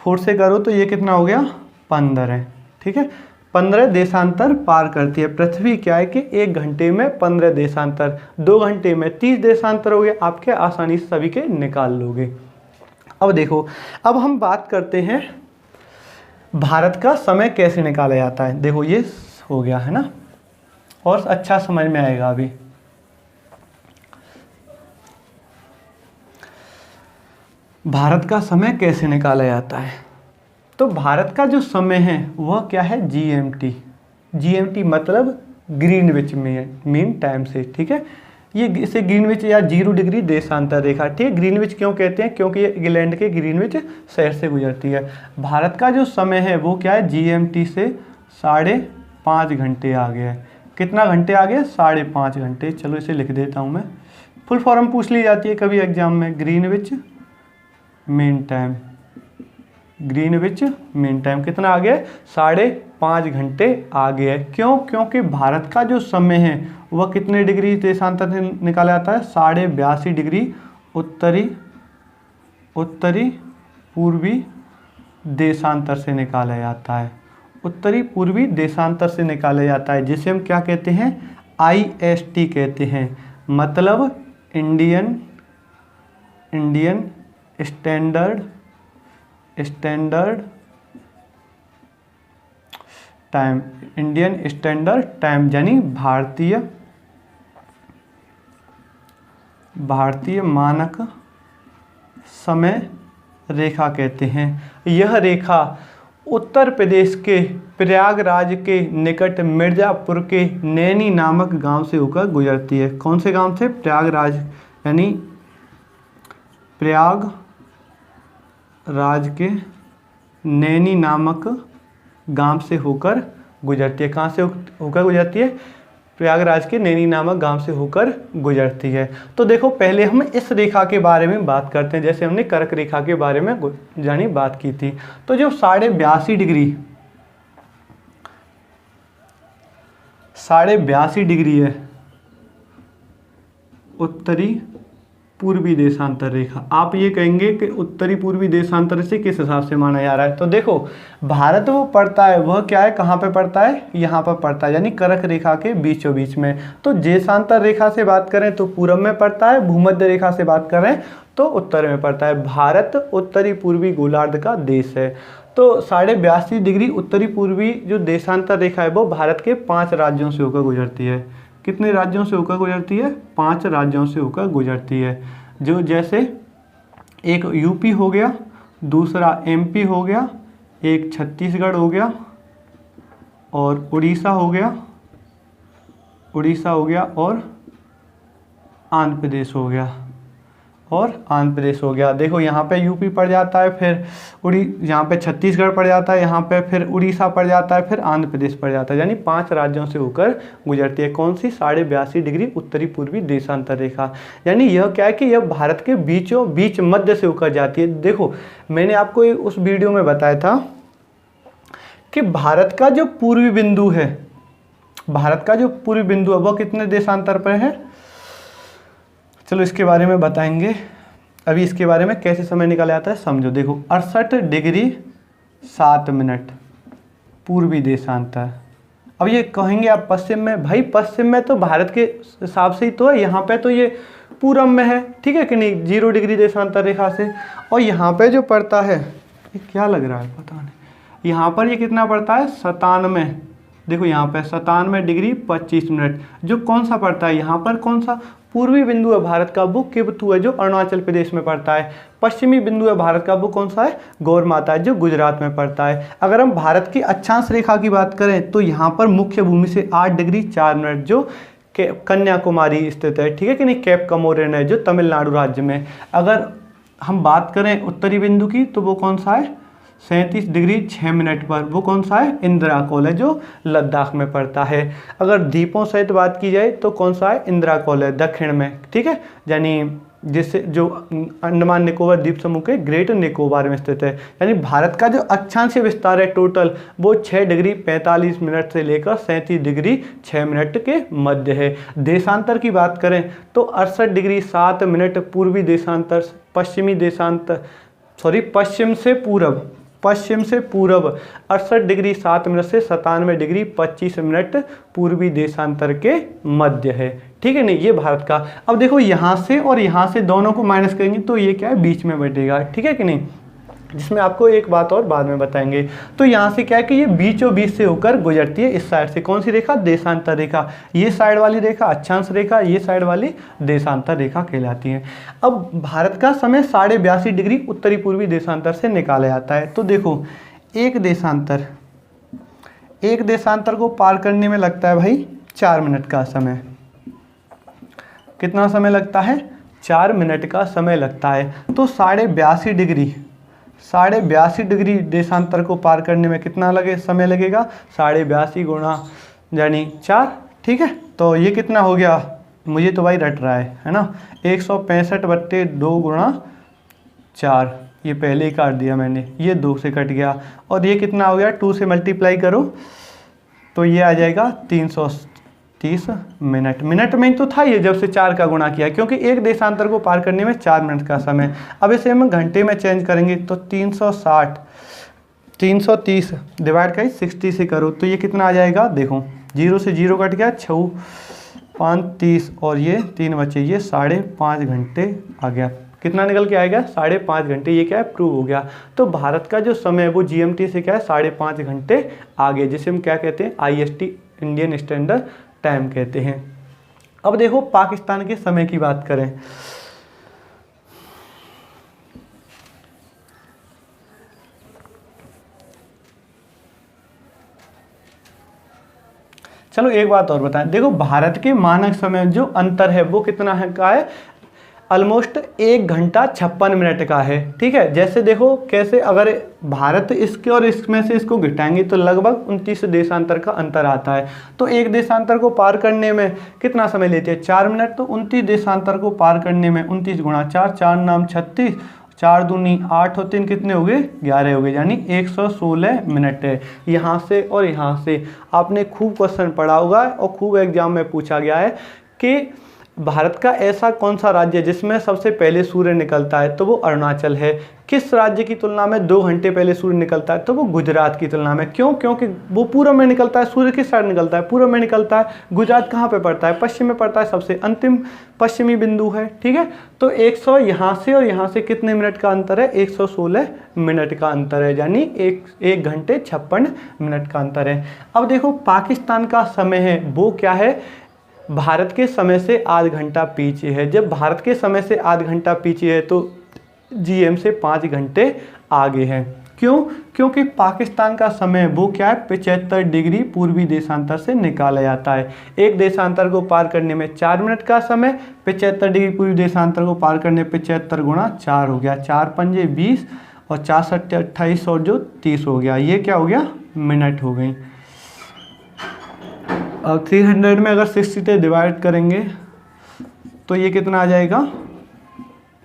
[SPEAKER 1] 4 से करो तो ये कितना हो गया? 15 है। ठीक है, 15 देशांतर पार करती है पृथ्वी। क्या है कि 1 घंटे में 15 देशांतर, 2 घंटे में 30 देशांतर हो गए। आपके आसानी से सभी के निकाल लोगे। अब देखो, अब हम बात करते हैं भारत का समय कैसे निकाला जाता है। देखो ये हो गया है ना, और अच्छा समझ में आएगा अभी। भारत का समय कैसे निकाला जाता है? तो भारत का जो समय है वह क्या है, GMT। GMT मतलब ग्रीनविच मीन टाइम से, ठीक है। ये इसे ग्रीनविच या 0 डिग्री देशांतर रेखा, ठीक है। ग्रीनविच क्यों कहते हैं, क्योंकि ये इंग्लैंड के ग्रीनविच शहर से गुजरती है। भारत का जो समय है वो क्या है, GMT से 5.5 घंटे आगे है। कितना घंटे आगे, 5.5 घंटे। चलो इसे लिख देता हूँ मैं, फुल फॉर्म पूछ ली जाती है कभी एग्जाम में, Greenwich mean time. Greenwich mean time कितना आगे है, 5.5 घंटे आगे है। क्यों, क्योंकि भारत का जो समय है वह कितने डिग्री देशांतर से निकाला जाता है, 82.5 डिग्री उत्तरी पूर्वी देशांतर से निकाला जाता है। उत्तरी पूर्वी देशांतर से निकाला जाता है, जिसे हम क्या कहते हैं, IST कहते हैं। मतलब Indian standard time, Indian standard time, यानी भारतीय मानक समय रेखा कहते हैं। यह रेखा उत्तर प्रदेश के प्रयागराज के निकट मिर्ज़ापुर के नैनी नामक गांव से होकर गुजरती है। कौन से गांव से, प्रयागराज, यानी प्रयागराज के नैनी नामक गांव से होकर गुजरती है। कहाँ से होकर गुजरती है, प्रयागराज के नैनी नामक गांव से होकर गुजरती है। तो देखो पहले हम इस रेखा के बारे में बात करते हैं, जैसे हमने कर्क रेखा के बारे में जानी बात की थी। तो जो 82.5 डिग्री है उत्तरी पूर्वी देशांतर रेखा। आप ये कहेंगे कि उत्तरी पूर्वी देशांतर से किस हिसाब से माना जा रहा है। तो देखो भारत वो पड़ता है, वह क्या है, कहाँ पे पड़ता है, यहाँ पर पड़ता है, यानी कर्क रेखा के बीचों बीच में। तो देशांतर रेखा से बात करें तो पूरब में पड़ता है, भूमध्य रेखा से बात करें तो उत्तर में पड़ता है। भारत उत्तरी पूर्वी गोलार्ध का देश है। तो 82.5 डिग्री उत्तरी पूर्वी जो देशांतर रेखा है वो भारत के 5 राज्यों से होकर गुजरती है। कितने राज्यों से होकर गुजरती है, 5 राज्यों से होकर गुजरती है। जो जैसे एक यूपी हो गया, दूसरा MP हो गया, एक छत्तीसगढ़ हो गया, और उड़ीसा हो गया और आंध्र प्रदेश हो गया। देखो यहाँ पे यूपी पड़ जाता है, फिर यहाँ पे छत्तीसगढ़ पड़ जाता है, यहाँ पे फिर उड़ीसा पड़ जाता है, फिर आंध्र प्रदेश पड़ जाता है, यानी 5 राज्यों से होकर गुजरती है। कौन सी, 82.5 डिग्री उत्तरी पूर्वी देशांतर रेखा। यानी यह क्या है कि यह भारत के बीचों बीच मध्य से होकर जाती है। देखो मैंने आपको उस वीडियो में बताया था कि भारत का जो पूर्वी बिंदु है, वह कितने देशांतर पर है। चलो इसके बारे में बताएंगे। अभी इसके बारे में कैसे समय निकाला जाता है समझो। देखो 68 डिग्री 7 मिनट पूर्वी देशांतर। अब ये कहेंगे आप पश्चिम में, भाई पश्चिम में तो भारत के हिसाब से ही तो है, यहाँ पे तो ये पूरब में है, ठीक है कि नहीं, 0 डिग्री देशांतर रेखा से। और यहाँ पे जो पड़ता है, ये क्या लग रहा है पता नहीं, यहाँ पर ये कितना पड़ता है, 97। देखो यहाँ पे 97 डिग्री 25 मिनट। जो कौन सा पड़ता है, यहाँ पर कौन सा पूर्वी बिंदु है भारत का, वो किबथू है जो अरुणाचल प्रदेश में पड़ता है। पश्चिमी बिंदु है भारत का, वो कौन सा है, गौरमाता है जो गुजरात में पड़ता है। अगर हम भारत की अक्षांश रेखा की बात करें तो यहाँ पर मुख्य भूमि से 8 डिग्री 4 मिनट जो कन्याकुमारी स्थित है, ठीक है कि नहीं, कैप कमोरिन है जो तमिलनाडु राज्य में। अगर हम बात करें उत्तरी बिंदु की तो वो कौन सा है, 37 डिग्री 6 मिनट पर, वो कौन सा है, इंदिराकोल है जो लद्दाख में पड़ता है। अगर द्वीपों सहित बात की जाए तो कौन सा है, इंदिराकोल है दक्षिण में, ठीक है, यानी जिससे जो अंडमान निकोबार द्वीप समूह के ग्रेट निकोबार में स्थित है। यानी भारत का जो अक्षांशीय विस्तार है टोटल, वो 6 डिग्री 45 मिनट से लेकर 37 डिग्री 6 मिनट के मध्य है। देशांतर की बात करें तो 68 डिग्री 7 मिनट पूर्वी देशांतर, पश्चिम से पूरब 68 डिग्री 7 मिनट से 97 डिग्री 25 मिनट पूर्वी देशांतर के मध्य है, ठीक है नहीं, ये भारत का। अब देखो यहाँ से और यहाँ से दोनों को माइनस करेंगे तो ये क्या है, बीच में बैठेगा, ठीक है कि नहीं। जिसमें आपको एक बात और बाद में बताएंगे। तो यहाँ से क्या है कि ये बीचों बीच से होकर गुजरती है इस साइड से। कौन सी रेखा? देशांतर रेखा। ये साइड वाली रेखा अक्षांश रेखा, ये साइड वाली देशांतर रेखा कहलाती है। अब भारत का समय 82.5 डिग्री उत्तरी पूर्वी देशांतर से निकाला जाता है। तो देखो एक देशांतर को पार करने में लगता है भाई 4 मिनट का समय। कितना समय लगता है? 4 मिनट का समय लगता है। तो 82.5 डिग्री देशांतर को पार करने में कितना समय लगेगा? 82.5 गुणा यानी 4। ठीक है, तो ये कितना हो गया? मुझे तो भाई रट रहा है ना, 165/2 गुणा 4। ये पहले ही काट दिया मैंने, ये 2 से कट गया। और ये कितना हो गया? 2 से मल्टीप्लाई करो तो ये आ जाएगा 330 मिनट। मिनट में ही तो था ये जब से 4 का गुणा किया, क्योंकि एक देशांतर को पार करने में 4 मिनट का समय। अब इसे हम घंटे में चेंज करेंगे तो 330 डिवाइड कर 60 से करो तो ये कितना आ जाएगा? देखो 0 से 0 कट गया, 6 5 30 और ये 3 बचे, ये 5.5 घंटे आ गया। कितना निकल के आएगा? 5.5 घंटे। ये क्या है? प्रूव हो गया। तो भारत का जो समय है वो GMT से क्या है? 5.5 घंटे आगे, जिसे हम क्या कहते हैं? IST, इंडियन स्टैंडर्ड टाइम कहते हैं। अब देखो पाकिस्तान के समय की बात करें। चलो एक बात और बताएं, देखो भारत के मानक समय जो अंतर है वो कितना है का है? ऑलमोस्ट 1 घंटा 56 मिनट का है। ठीक है, जैसे देखो कैसे, अगर भारत इसके और इसमें से इसको घटाएंगे तो लगभग 29 देशांतर का अंतर आता है। तो एक देशांतर को पार करने में कितना समय लेते हैं? 4 मिनट। तो 29 देशांतर को पार करने में 29 गुणा 4, 4 नाम 36, 4 दूनी 8 और 3 कितने हो गए? 11 हो गए, यानी 116 मिनट है। यहाँ से और यहाँ से आपने खूब क्वेश्चन पढ़ा होगा और खूब एग्जाम में पूछा गया है कि भारत का ऐसा कौन सा राज्य है जिसमें सबसे पहले सूर्य निकलता है? तो वो अरुणाचल है। किस राज्य की तुलना में 2 घंटे पहले सूर्य निकलता है? तो वो गुजरात की तुलना में। क्यों? क्योंकि वो पूर्व में निकलता है। सूर्य किस साइड निकलता है? पूर्व में निकलता है। गुजरात कहाँ पे पड़ता है? पश्चिम में पड़ता है, सबसे अंतिम पश्चिमी बिंदु है। ठीक है, तो 100 यहाँ से और यहाँ से कितने मिनट का अंतर है? 116 मिनट का अंतर है, यानी 1 घंटे 56 मिनट का अंतर है। अब देखो पाकिस्तान का समय है वो क्या है? भारत के समय से आध घंटा पीछे है। जब भारत के समय से आध घंटा पीछे है तो GM से 5 घंटे आगे है। क्यों? क्योंकि पाकिस्तान का समय वो क्या है? 75 डिग्री पूर्वी देशांतर से निकाला जाता है। एक देशांतर को पार करने में 4 मिनट का समय, 75 डिग्री पूर्वी देशांतर को पार करने 75 गुणा 4 हो गया, 4 पंजे 20 और 4 सत्ते 28 और जो 30 हो गया। ये क्या हो गया? मिनट हो गई। अब 300 में अगर 60 से डिवाइड करेंगे तो ये कितना आ जाएगा?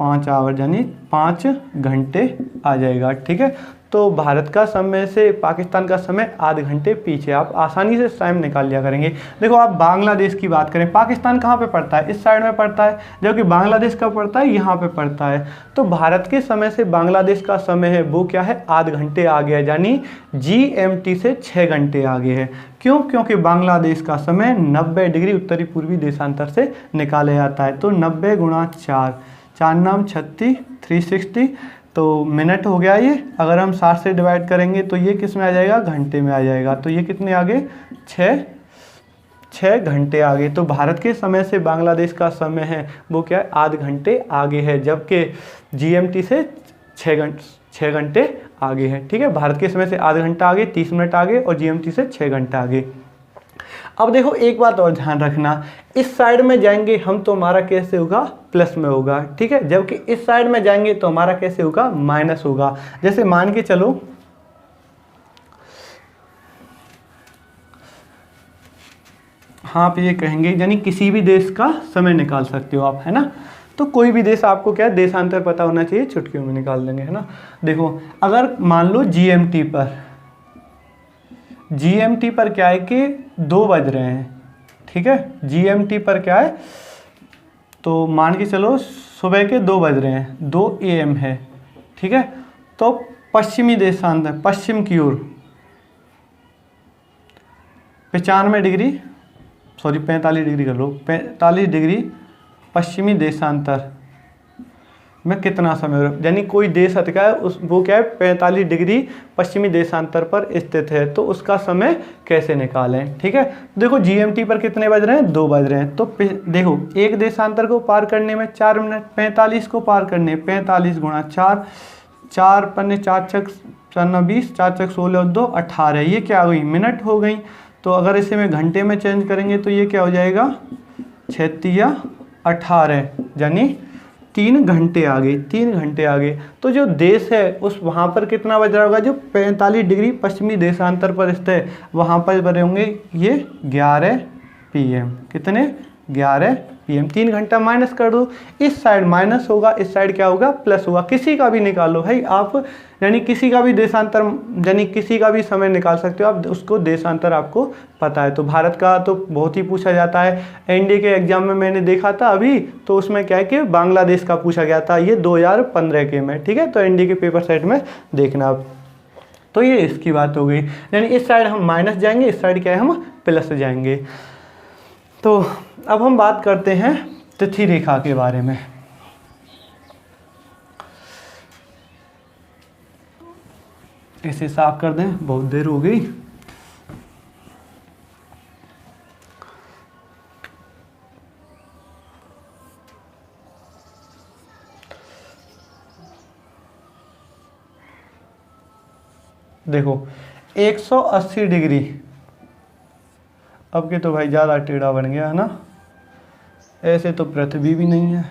[SPEAKER 1] 5 आवर, यानी 5 घंटे आ जाएगा। ठीक है, तो भारत का समय से पाकिस्तान का समय आधे घंटे पीछे। आप आसानी से टाइम निकाल लिया करेंगे। देखो आप बांग्लादेश की बात करें, पाकिस्तान कहाँ पे पड़ता है? इस साइड में पड़ता है, जबकि बांग्लादेश का पड़ता है यहाँ पे पड़ता है। तो भारत के समय से बांग्लादेश का समय है वो क्या है? आधे घंटे आगे है, यानी GMT से 6 घंटे आगे है। क्यों? क्योंकि बांग्लादेश का समय 90 डिग्री उत्तरी पूर्वी देशांतर से निकाला जाता है। तो 90 गुणा 4, 4 नाम 36, 360 तो मिनट हो गया ये। अगर हम 60 से डिवाइड करेंगे तो ये किस में आ जाएगा? घंटे में आ जाएगा। तो ये कितने आगे? 6 घंटे आगे। तो भारत के समय से बांग्लादेश का समय है वो क्या है? आध घंटे आगे है, जबकि GMT से 6 घंटे आगे है। ठीक है, भारत के समय से आधा घंटा आगे, 30 मिनट आगे, और GMT से 6 घंटा आगे। अब देखो एक बात और ध्यान रखना, इस साइड में जाएंगे हम तो हमारा कैसे होगा? प्लस में होगा। ठीक है, जबकि इस साइड में जाएंगे तो हमारा कैसे होगा? माइनस होगा। जैसे मान के चलो हाँ आप ये कहेंगे, यानी किसी भी देश का समय निकाल सकते हो आप, है ना। तो कोई भी देश आपको क्या है? देशांतर पता होना चाहिए, चुटकियों में निकाल देंगे, है ना। देखो अगर मान लो GMT पर क्या है कि 2 बज रहे हैं। ठीक है, GMT पर क्या है? तो मान के चलो सुबह के 2 बज रहे हैं, 2 AM है। ठीक है, तो पश्चिमी देशांतर, पश्चिम की ओर 45 डिग्री, सॉरी 45 डिग्री कर लो, 45 डिग्री पश्चिमी देशांतर में कितना समय हो रहा है, यानी कोई देश का है उस वो क्या है 45 डिग्री पश्चिमी देशांतर पर स्थित है, तो उसका समय कैसे निकालें। ठीक है, देखो GMT पर कितने बज रहे हैं, 2 बज रहे हैं, तो देखो एक देशांतर को पार करने में 4 मिनट, 45 को पार करने 45 गुणा 4, 4 पन्ने 4 छक 4 20, 4 छक 16 2 18, ये क्या हुई मिनट हो गई। तो अगर इसे मैं घंटे में चेंज करेंगे तो ये क्या हो जाएगा 6 18, यानी 3 घंटे आ गए, 3 घंटे आ गए। तो जो देश है उस वहाँ पर कितना बज रहा होगा, जो 45 डिग्री पश्चिमी देशांतर पर स्थित है वहाँ पर बजे होंगे ये 11 PM, कितने 11 PM। 3 घंटा माइनस कर दो, इस साइड माइनस होगा, इस साइड क्या होगा प्लस होगा, किसी का भी निकालो है आप, यानी किसी का भी देशांतर, यानी किसी का भी समय निकाल सकते हो आप, उसको देशांतर आपको पता है। तो भारत का तो बहुत ही पूछा जाता है, एनडीए के एग्जाम में मैंने देखा था अभी, तो उसमें क्या है कि बांग्लादेश का पूछा गया था, ये 2015 के में। ठीक है, तो एनडीए के पेपर सेट में देखना आप। तो ये इसकी बात हो गई, यानी इस साइड हम माइनस जाएंगे, इस साइड क्या है हम प्लस जाएंगे। तो अब हम बात करते हैं तिथि रेखा के बारे में। इसे साफ कर दें, बहुत देर हो गई। देखो 180 डिग्री, अब के तो भाई ज़्यादा टेढ़ा बन गया है ना, ऐसे तो पृथ्वी भी नहीं है।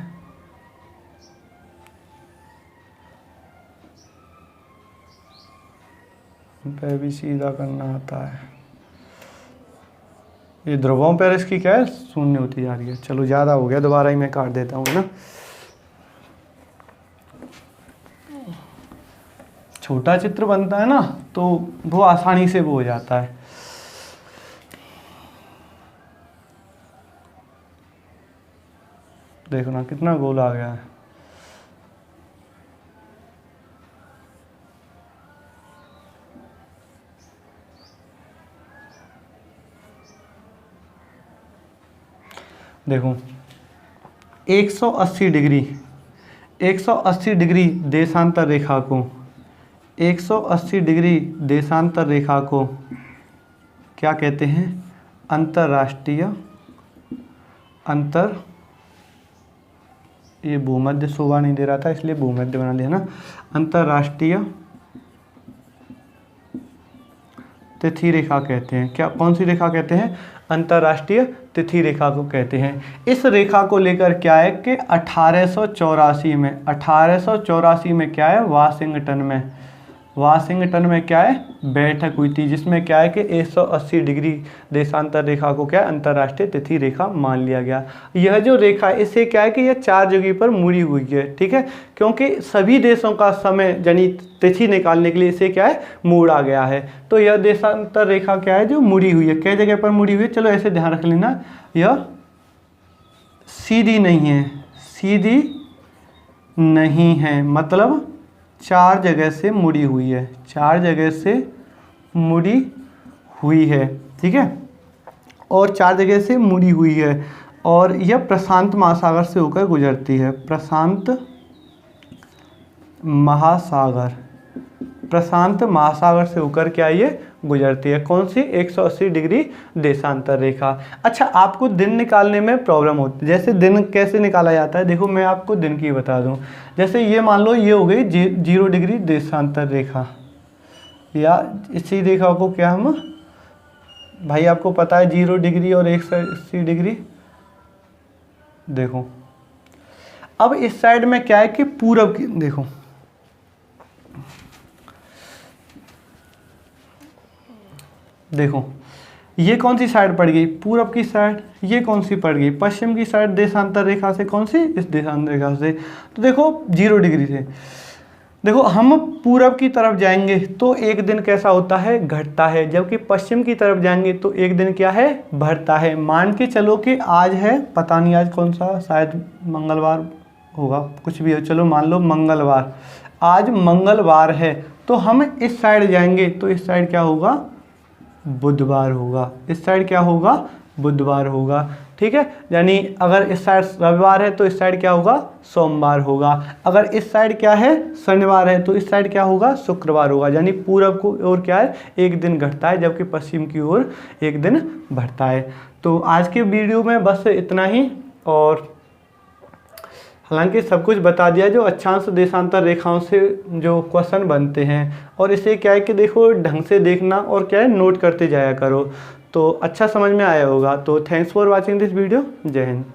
[SPEAKER 1] पे भी सीधा करना आता है, ये ध्रुवों पर इसकी क्या है शून्य होती जा रही है। चलो ज़्यादा हो गया, दोबारा ही मैं काट देता हूँ ना। छोटा चित्र बनता है ना तो वो आसानी से वो हो जाता है। देखो ना कितना गोल आ गया है। देखो 180 डिग्री, 180 डिग्री देशांतर रेखा को, 180 डिग्री देशांतर रेखा को क्या कहते हैं, अंतर्राष्ट्रीय, ये भूमध्य शोभा नहीं दे रहा था इसलिए भूमध्य बना लिया ना, अंतर्राष्ट्रीय तिथि रेखा कहते हैं। क्या कौन सी रेखा कहते हैं, अंतर्राष्ट्रीय तिथि रेखा को कहते हैं। इस रेखा को लेकर क्या है कि 1884 में क्या है, वाशिंगटन में क्या है बैठक हुई थी, जिसमें क्या है कि 180 डिग्री देशांतर रेखा को क्या अंतर्राष्ट्रीय तिथि रेखा मान लिया गया। यह जो रेखा है इससे क्या है कि यह 4 जगह पर मुड़ी हुई है। ठीक है, क्योंकि सभी देशों का समय यानी तिथि निकालने के लिए इसे क्या है मोड़ा गया है। तो यह देशांतर रेखा क्या है जो मुड़ी हुई है, कई जगह पर मुड़ी हुई है। चलो ऐसे ध्यान रख लेना, यह सीधी नहीं है, मतलब 4 जगह से मुड़ी हुई है, 4 जगह से मुड़ी हुई है। ठीक है, और 4 जगह से मुड़ी हुई है, और यह प्रशांत महासागर से होकर गुजरती है। प्रशांत महासागर से होकर क्या ये गुजरती है। कौन सी, 180 डिग्री देशांतर रेखा। अच्छा, आपको दिन निकालने में प्रॉब्लम होती है, जैसे दिन कैसे निकाला जाता है, देखो मैं आपको दिन की बता दूं। जैसे ये मान लो ये हो गई 0 डिग्री देशांतर रेखा, या इसी रेखा को क्या हम, भाई आपको पता है 0 डिग्री और 180 डिग्री। देखो अब इस साइड में क्या है कि पूरब की, देखो ये कौन सी साइड पड़ गई, पूरब की साइड। ये कौन सी पड़ गई, पश्चिम की साइड देशांतर रेखा से। कौन सी, इस देशांतर रेखा से। तो देखो 0 डिग्री से, देखो हम पूरब की तरफ जाएंगे तो एक दिन कैसा होता है, घटता है, जबकि पश्चिम की तरफ जाएंगे तो एक दिन क्या है, बढ़ता है। मान के चलो कि आज है, पता नहीं आज कौन सा, शायद मंगलवार होगा, कुछ भी हो, चलो मान लो मंगलवार, आज मंगलवार है, तो हम इस साइड जाएंगे तो इस साइड क्या होगा, बुधवार होगा। इस साइड क्या होगा, बुधवार होगा। ठीक है। यानी अगर इस साइड रविवार है तो इस साइड क्या होगा, सोमवार होगा। अगर इस साइड क्या है, शनिवार है, तो इस साइड क्या होगा, शुक्रवार होगा। यानी पूरब की ओर क्या है, एक दिन घटता है, जबकि पश्चिम की ओर एक दिन बढ़ता है। तो आज के वीडियो में बस इतना ही, और हालांकि सब कुछ बता दिया जो अक्षांश देशांतर रेखाओं से जो क्वेश्चन बनते हैं। और इसे क्या है कि देखो ढंग से देखना और क्या है नोट करते जाया करो, तो अच्छा समझ में आया होगा। तो thanks for watching this video. जय हिंद।